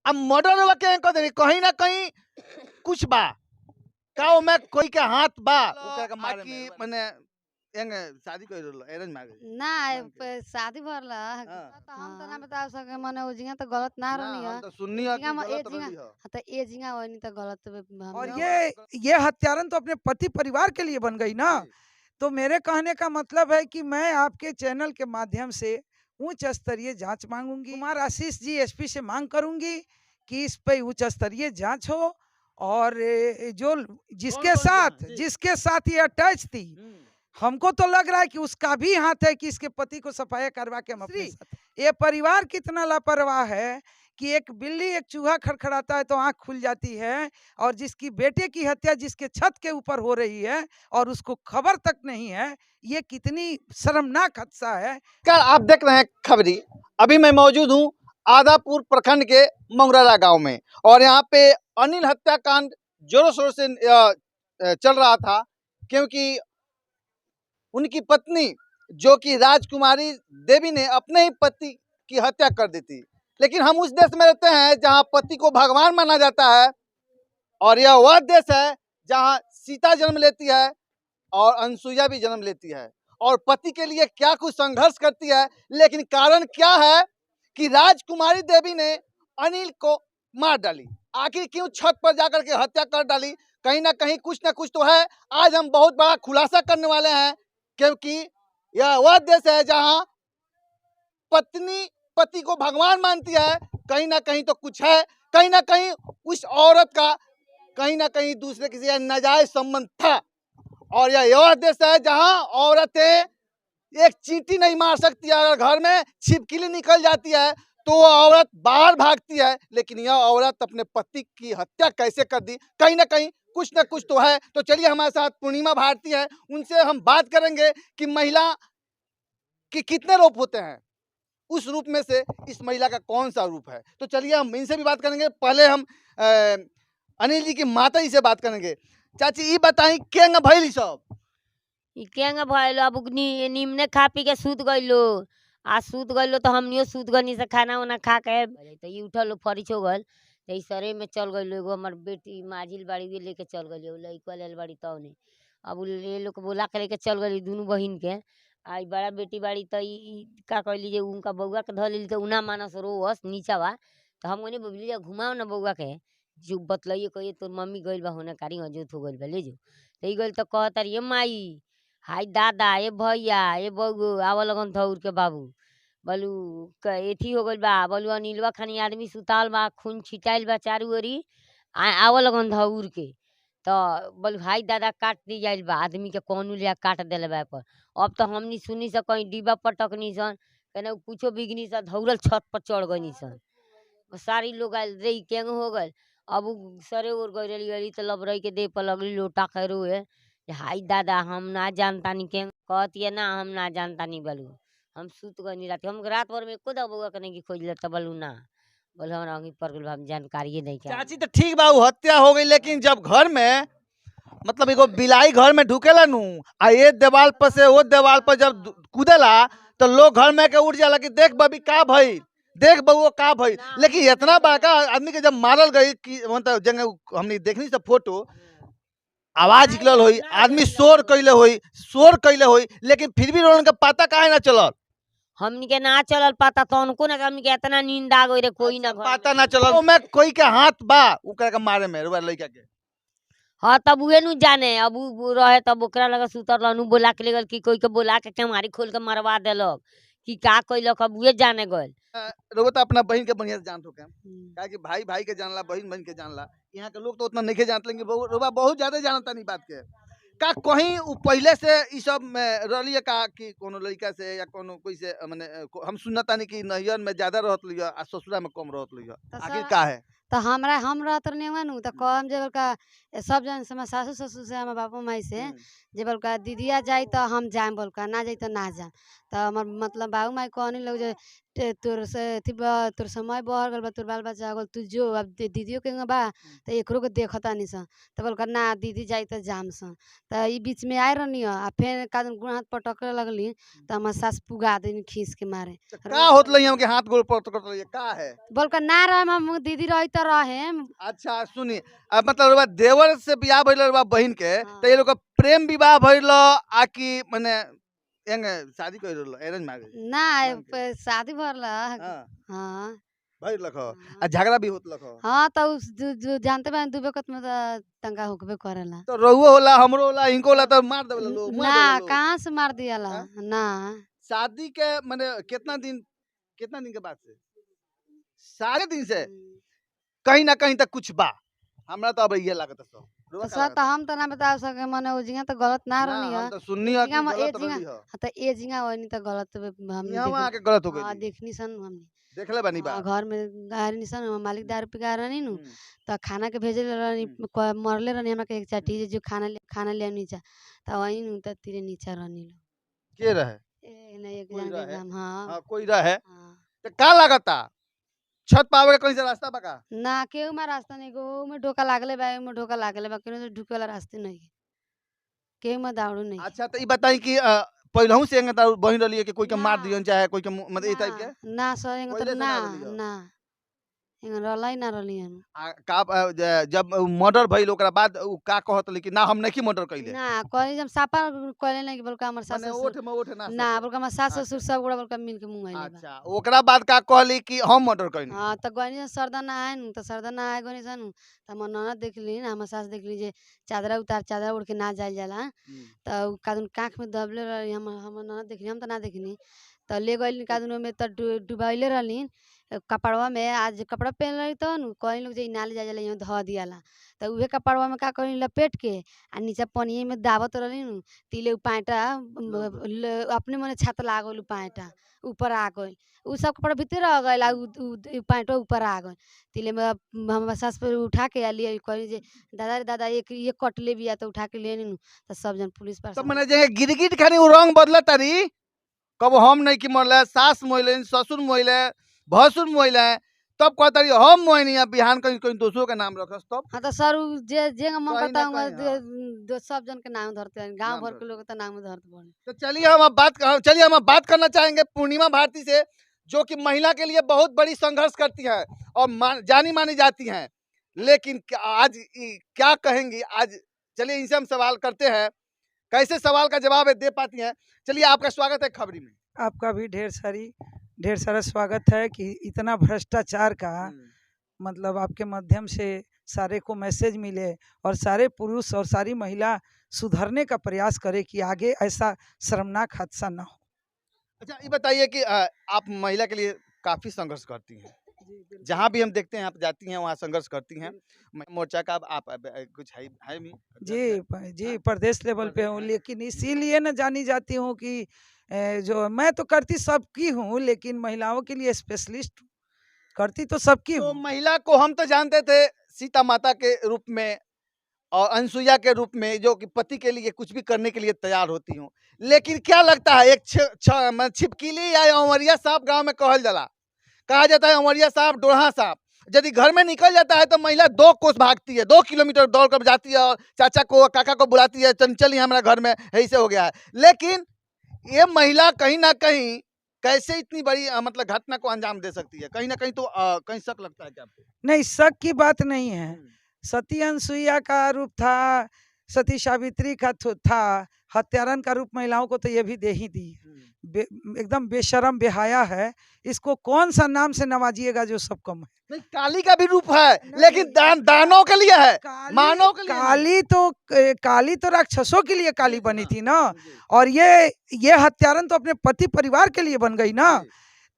अब मर्डर हुआ के कर दे कहीं ना कहीं कुछ बा का में कोई के हाथ बा ओकरा के मारे में माने एंगे शादी कर लो अरेंज मैरिज ना शादी भरला तो हम तो ना बता सके माने ओजिंगा तो गलत ना ना रहनी हम है तो सुननी है कि एजिंगा गलत एजिंगा रही हो तो एजिंगा वनी तो गलत हम और ये हत्यारन तो अपने पति परिवार के लिए बन गई ना। तो मेरे कहने का मतलब है कि मैं आपके चैनल के माध्यम से उच्च स्तरीय जांच मांगूंगी। कुमार आशीष जी एसपी से मांग करूंगी कि इस पे उच्च स्तरीय जांच हो और जो जिसके साथ ये अटैच थी हमको तो लग रहा है कि उसका भी हाथ है कि इसके पति को सफाया करवा के हम अपने साथ। ये परिवार कितना लापरवाह है कि एक बिल्ली एक चूहा खड़खड़ाता है तो आंख खुल जाती है और जिसकी बेटे की हत्या जिसके छत के ऊपर हो रही है और उसको खबर तक नहीं है, ये कितनी शर्मनाक हादसा है। क्या आप देख रहे हैं खबरी। अभी मैं मौजूद हूं आदापुर प्रखंड के मंगराला गांव में और यहां पे अनिल हत्याकांड जोरों शोर से चल रहा था क्योंकि उनकी पत्नी जो कि राजकुमारी देवी ने अपने ही पति की हत्या कर दी थी। लेकिन हम उस देश में रहते हैं जहां पति को भगवान माना जाता है और यह वह देश है जहां सीता जन्म लेती है और अनसुईया भी जन्म लेती है और पति के लिए क्या कुछ संघर्ष करती है। लेकिन कारण क्या है कि राजकुमारी देवी ने अनिल को मार डाली। आखिर क्यों छत पर जाकर के हत्या कर डाली? कहीं ना कुछ तो है। आज हम बहुत बड़ा खुलासा करने वाले हैं क्योंकि यह वह देश है जहां पत्नी पति को भगवान मानती है। कहीं ना कहीं तो कुछ है, कहीं ना कहीं उस औरत का कहीं ना कहीं दूसरे किसी का नाजायज संबंध था और यह देश है जहां औरतें एक चींटी नहीं मार सकती है। अगर घर में छिपकली निकल जाती है तो वो औरत बाहर भागती है, लेकिन यह औरत अपने पति की हत्या कैसे कर दी? कहीं ना कहीं कुछ ना कुछ तो है। तो चलिए हमारे साथ पूर्णिमा भारती है, उनसे हम बात करेंगे कि महिला के कितने रूप होते हैं, उस रूप में से इस महिला का कौन सा रूप है। तो चलिए हम इनसे भी बात करेंगे। पहले हम अनिल जी की माता जी से बात करेंगे। चाची ये बताई केंग भइल सब केंगा भइल अब निमने खा पी के सूत गइलो आ सूत गइलो तो हमनियो सूत गनी से खाना उना खा के तो ये उठल फरिच हो गल तो सरे में चल गइलो। एगो हमार बेटी माझिल बाड़ी भी लेके चल गइलो लइका लेल बाड़ी तौ ने अब ये लोग बोला के लेके चल गई दोनों बहिन के। आई बड़ा बेटी बाड़ी तो का कहली जे उनका बउआ के धर ली तो उना मानस रोवस नीचा बा तो हम ओने बोलिए घुमाओ ना बउआ के जो बतलाइए कहिए तोर मम्मी गइल बा होने कारी हजूत हो गइल बा ले जो तो गइल तो कहता ये माई हाय दादा ये भैया ये बउगो आव लगन धौर के बाबू बोलू एथी हो गइल बा बोलू अनिलवा खानी आदमी सुताल बा खून छिटाइल बा चारू ओरी आव लगन धौर के तो बोल हाय दादा काट दी जाइल बा आदमी के कौनू लिया काट दिले बा पर। अब तो हमनी सुनी से कहीं डिब्बा पटकनी सन कहने कुछो बिगनी सन धौरल छत पर चढ़ गई सन सारी लोग आयल रे केंग हो गल। अब सरे ओर गई गली तो लबरई के देह पर लगली लोटा के रोए हाय दादा हम ना जानता नहीं केंग कहती है ना हम ना जानता नहीं बोलू हम सूत गई रात हम रात भर में एको दबुआ के नहीं खोज लेता बोलू ना बोले हमरा पर हम जानकारी नहीं क्या। चाची तो ठीक बा हत्या हो गई, लेकिन जब घर में मतलब एगो बिलाई घर में ढुकेला नु आ ये दीवार पर से वो दीवार पर जब कूदेला तो लोग घर में के उठ जाला कि देख बबी का भई देख बउआ का भई। लेकिन इतना बड़का आदमी के जब मारल गई कि मतलब जंग हमने देखनी सब फोटो आवाज निकलल होई आदमी शोर कैले होई लेकिन फिर भी उनके पता काहे ना चलल? हमनी के ना चलल पता तो उनको ना हमनी के इतना नींद आ गई रे कोई ना पता ना चलल में कोई के हाथ बा ओकरा के मारे में रुआ लइका के। हाँ तब उहे नु जाने अब उ रहे तब ओकरा लगा सुतर रहनु बोला के ले गल कि कोई के बोला के केमारी खोल के मरवा देलक कि का कइलक अब उहे जाने गल। रोबो तो अपना बहन के बढ़िया से जानत हो के काहे कि भाई भाई के जानला बहन बहन के जानला। यहाँ के लोग तो उतना नहीं जानते लेकिन रोबा बहुत ज्यादा जानता नहीं बात के का कहीं उ पहले से ई सब में रहलिए का कि कोनो लड़का से या कोनो कोई से माने हम सुनता नहीं कि नैहर में ज्यादा रहत लिया आ ससुरा में कम रहत लिया। आखिर का है? तो हमरा हम रहत रहनी नु तो कहम जे बलका सब जन से सासू ससुर से हमार बापू माई से जे बलका दीदिया जाई तो हम जाए बलका ना जाई तो ना जाम। तो हमार मतलब बाबू माई कहनी लोग जे तोर से तोर समय बहर गल बा तोर बाल बच्चा हो गल तू जो अब दीदियों के बा तो एकरो के देखता नहीं सन। तो बलका ना दीदी जाई तो जाम सन। तो ई बीच में आए रहनी आ फिर का गुण हाथ पटके लगली तो हमार सास पुगा देनी खींच के मारे। का होत लई हम के हाथ गोल पकड़ रही का है? बलका ना रहे हम दीदी रही तो रहे। अच्छा सुनी मतलब रउआ देवर से बियाह भइल रउआ बहिन के हाँ। तो ये लोग का प्रेम विवाह भइल आ कि माने एंगे शादी कइल रहल अरेंज मैरिज? ना मान के। शादी भरला। हां हाँ भइल लख आ हाँ। झगड़ा भी होत लख। हाँ तो जो जानते बा दुबे कत में तो तंगा होकबे करेला। तो रहुओ होला हमरो होला इनको होला तो मार देवेला लोग मुआ ना देवेला लोग। कहाँ से मार दियाला हाँ? ना। शादी के माने कितना दिन के बाद से? सारे दिन से कहीं ना कहीं तक कुछ बा हमरा तो अब ये लागत सब। तो रउआ का सर तो लागत? हम तो ना बता सके मने ओ जिंगा तो गलत ना ना रहनी हम है। तो सुननी है कि जिंगा ए गलत जिंगा रही है। तो ए जिंगा वनी तो गलत हमने यहाँ वहाँ के गलत हो हाँ गई देखनी सन हमने। देखले बानी बा। हाँ, घर में गाड़ी निसन मालिक दारू पी के रहनी नु हम्म, तो खाना के भेजे रहनी मरले रहनी हमरा के एक चाटी जो खाना ले नीचा तो वही नु तो तीरे नीचा रहनी लो। के रहे? ए नहीं एक कोई जन के रहे? गाम हाँ हाँ कोई रहे हाँ। तो का लागता छत पावे के कहीं से रास्ता बा का? ना केहू में रास्ता नहीं गो में ढोका लागले बा में ढोका लागले बा केहू से ढुके वाला रास्ते नहीं केहू में दावड़ू नहीं। अच्छा तो ई बताई कि पहलहू से एंगे बहिन रही है कि कोई के मार ना। दियन चाहे कोई के मतलब ई टाइप के? ना सर एंग पहिले तो से ना ना रहली हो? ना एंग रलाई ना रहली हम। जब मर्डर भइल ओकरा बाद उ का कहत लेकिन ना हम नहीं मर्डर कइले ना कहली जब सापा कहले नहीं कि बलका हमर सास माने ससुर ओठ में ओठ ना ना सटे। बलका हमर सास अच्छा। ससुर सब गोड़ा बलका मिल के मुंह आइले बा। अच्छा ओकरा बाद का कहली कि हम मर्डर कइनी? हाँ तो गनी सरदा ना आए नु तो सरदा ना आए गनी सन तो हमर ननद देखली ना हमर सास देखली जे चादरा ओढ़ के ना जाइल जाला तो उ कादुन काख में दबले रही हमर ननद देखली हम तो ना देखनी तो ले गइल कादुन में तो डुबाइले रहली कपड़वा में आज कपड़ा पहन रही तो नु कहीं लोग जे नाले जा जाला यहाँ ध दियाला तो उहे कपड़वा में का करी लपेट के आ नीचे पनिये में दावत रहली नु तिले उ पाएटा अपने मने छत लागल उ पाएटा ऊपर आ गइल उ सब कपड़ा भीतर रह गइल आ उ पाएटा ऊपर आ गइल तिले में हम सास पे उठा के लिए कही जे दादा रे दादा एक ये कटले बिया तो उठा के ले नु तो सब जन पुलिस पर तो माने जे गिरगिट खानी उ रंग बदला तारी कब हम नहीं कि मरले सास मोइले ससुर मोइले भसुर मोइले तब कहता रही हम मोइनी अब बिहान कहीं कहीं दूसरों का नाम रखस तब हाँ तो सर उ जे मन कहीं करता ना कहीं, हूँ सब जन के नाम धरते हैं गांव नाम भर धरते के लोग तो नाम धरते बोले। तो चलिए हम अब बात करना चाहेंगे पूर्णिमा भारती से जो कि महिला के लिए बहुत बड़ी संघर्ष करती है और जानी मानी जाती हैं लेकिन आज क्या कहेंगी आज चलिए इनसे हम सवाल करते हैं कैसे सवाल का जवाब दे पाती हैं। चलिए आपका स्वागत है खबरी में। आपका भी ढेर सारा स्वागत है कि इतना भ्रष्टाचार का मतलब आपके माध्यम से सारे को मैसेज मिले और सारे पुरुष और सारी महिला सुधरने का प्रयास करे कि आगे ऐसा शर्मनाक हादसा ना हो। अच्छा ये बताइए कि आप महिला के लिए काफी संघर्ष करती हैं जहाँ भी हम देखते हैं आप जाती हैं वहाँ संघर्ष करती हैं मोर्चा का आप कुछ है भी? जी प्रदेश लेवल पे हूँ लेकिन इसीलिए न जानी जाती हूँ कि जो मैं तो करती सबकी हूँ लेकिन महिलाओं के लिए स्पेशलिस्ट करती तो सबकी तो हूँ। महिला को हम तो जानते थे सीता माता के रूप में और अनसुईया के रूप में जो कि पति के लिए कुछ भी करने के लिए तैयार होती हूँ लेकिन क्या लगता है एक छिपकीली या अमरिया सांप गांव में कहा जाता है अमरिया सांप डोरहा सांप यदि घर में निकल जाता है तो महिला 2 कोस भागती है 2 किलोमीटर दौड़ कर जाती है और चाचा को काका को बुलाती है चंचल हमारा घर में ऐसे हो गया है। लेकिन ये महिला कहीं ना कहीं कैसे इतनी बड़ी मतलब घटना को अंजाम दे सकती है? कहीं ना कहीं तो कहीं शक लगता है क्या आपको? नहीं शक की बात नहीं है। सती अनसुईया का रूप था सती सावित्री का था हत्यारन का रूप महिलाओं को तो ये भी दे ही दी एकदम बेशरम बेहाया है। इसको कौन सा नाम से नवाजिएगा जो सब कम है। नहीं काली का भी रूप है लेकिन दानों के लिए है मानव के लिए काली तो राक्षसों के लिए काली बनी थी ना और ये हत्यारन तो अपने पति परिवार के लिए बन गई ना।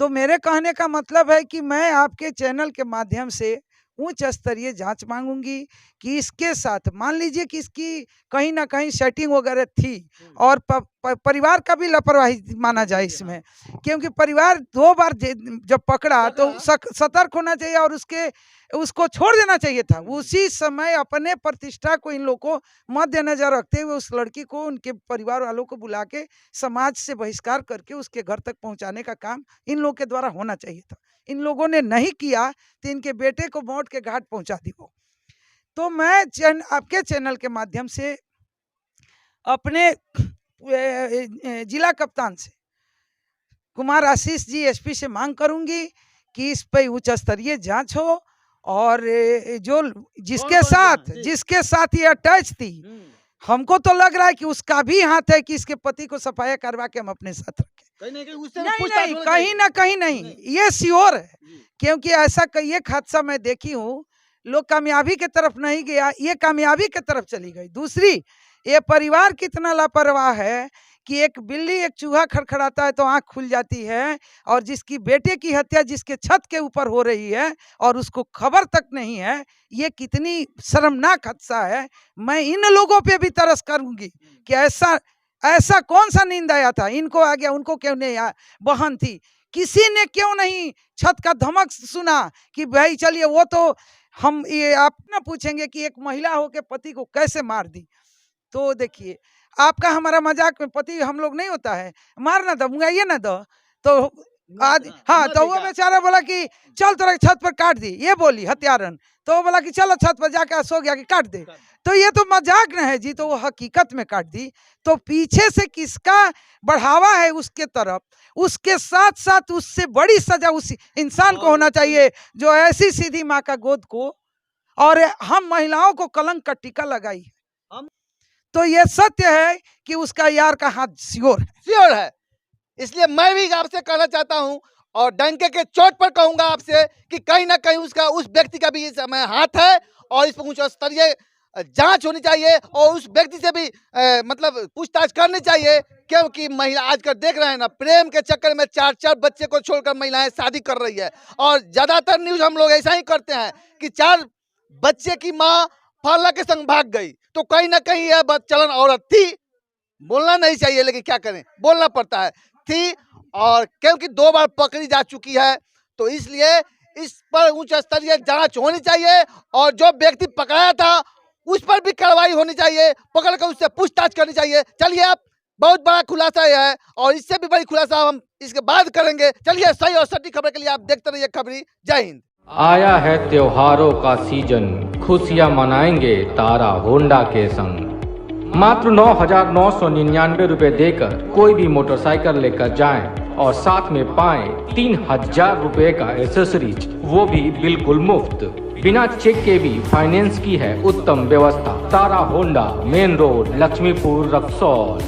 तो मेरे कहने का मतलब है कि मैं आपके चैनल के माध्यम से उच्च स्तरीय जांच मांगूंगी कि इसके साथ मान लीजिए कि इसकी कहीं ना कहीं सेटिंग वगैरह थी और परिवार का भी लापरवाही माना जाए इसमें, क्योंकि परिवार 2 बार जब पकड़ा तो सतर्क होना चाहिए और उसको छोड़ देना चाहिए था। उसी समय अपने प्रतिष्ठा को इन लोगों को मद्देनजर रखते हुए उस लड़की को उनके परिवार वालों को बुला के समाज से बहिष्कार करके उसके घर तक पहुंचाने का काम इन लोगों के द्वारा होना चाहिए था। इन लोगों ने नहीं किया तो इनके बेटे को मौत के घाट पहुंचा दी वो। तो मैं आपके चैनल के माध्यम से अपने जिला कप्तान से कुमार आशीष जी एसपी से मांग करूंगी कि इस पे उच्च स्तरीय जांच हो और जो जिसके साथ ये अटैच थी, हमको तो लग रहा है कि उसका भी हाथ है कि इसके पति को सफाया करवा के हम अपने साथ रखें। कहीं ना कहीं नहीं, ये श्योर है, क्योंकि ऐसा कई एक हादसा मैं देखी हूँ, लोग कामयाबी की तरफ नहीं गया, ये कामयाबी की तरफ चली गई। दूसरी, ये परिवार कितना लापरवाह है कि एक बिल्ली एक चूहा खड़खड़ाता है तो आंख खुल जाती है, और जिसकी बेटे की हत्या जिसके छत के ऊपर हो रही है और उसको खबर तक नहीं है, ये कितनी शर्मनाक हादसा है। मैं इन लोगों पे भी तरस करूंगी कि ऐसा कौन सा नींद आया था, इनको आ गया, उनको क्यों नहीं आया। बहन थी, किसी ने क्यों नहीं छत का धमक सुना कि भाई चलिए, वो तो हम ये आप ना पूछेंगे कि एक महिला हो के पति को कैसे मार दी। तो देखिए, आपका हमारा मजाक में पति हम लोग नहीं होता है, मारना दो, मुंगाइए ना दो, तो आज हाँ, तो वो बेचारा बोला कि चल तेरा छत पर काट दी, ये बोली हत्यारन, तो वो बोला कि चलो छत पर जाकर सो गया कि काट दे। तो ये तो मजाक न है जी, तो वो हकीकत में काट दी। तो पीछे से किसका बढ़ावा है उसके तरफ, उसके साथ साथ उससे बड़ी सजा उस इंसान को होना चाहिए जो ऐसी सीधी माँ का गोद को और हम महिलाओं को कलंक का टीका लगाई है। तो ये सत्य है कि उसका यार का हाथ श्योर है। इसलिए मैं भी आपसे कहना चाहता हूं और डंके के चोट पर कहूंगा आपसे कि कहीं ना कहीं उस व्यक्ति का भी इसमें हाथ है और इस पर उच्च स्तरीय जांच होनी चाहिए और उस व्यक्ति से भी मतलब पूछताछ करनी चाहिए, क्योंकि महिला आजकल देख रहे हैं ना, प्रेम के चक्कर में 4 बच्चे को छोड़कर महिलाएं शादी कर रही है। और ज्यादातर न्यूज हम लोग ऐसा ही करते हैं कि 4 बच्चे की माँ फल्ला के संग भाग गई। तो कहीं ना कहीं यह चलन औरत थी, बोलना नहीं चाहिए लेकिन क्या करें, बोलना पड़ता है, थी। और क्योंकि 2 बार पकड़ी जा चुकी है, तो इसलिए इस पर उच्च स्तरीय जांच होनी चाहिए और जो व्यक्ति पकड़ाया था उस पर भी कार्रवाई होनी चाहिए, पकड़ कर उससे पूछताछ करनी चाहिए। चलिए, आप बहुत बड़ा खुलासा यह है और इससे भी बड़ी खुलासा हम इसके बाद करेंगे। चलिए, सही और सटीक खबर के लिए आप देखते रहिए खबरी। जय हिंद। आया है त्योहारों का सीजन, खुशियां मनाएंगे तारा होंडा के संग। मात्र 9,999 रुपए देकर कोई भी मोटरसाइकिल लेकर जाएं और साथ में पाएं 3,000 रुपए का एसेसरीज, वो भी बिल्कुल मुफ्त। बिना चेक के भी फाइनेंस की है उत्तम व्यवस्था। Tara Honda, main road, Lakshmipur, Raxaul.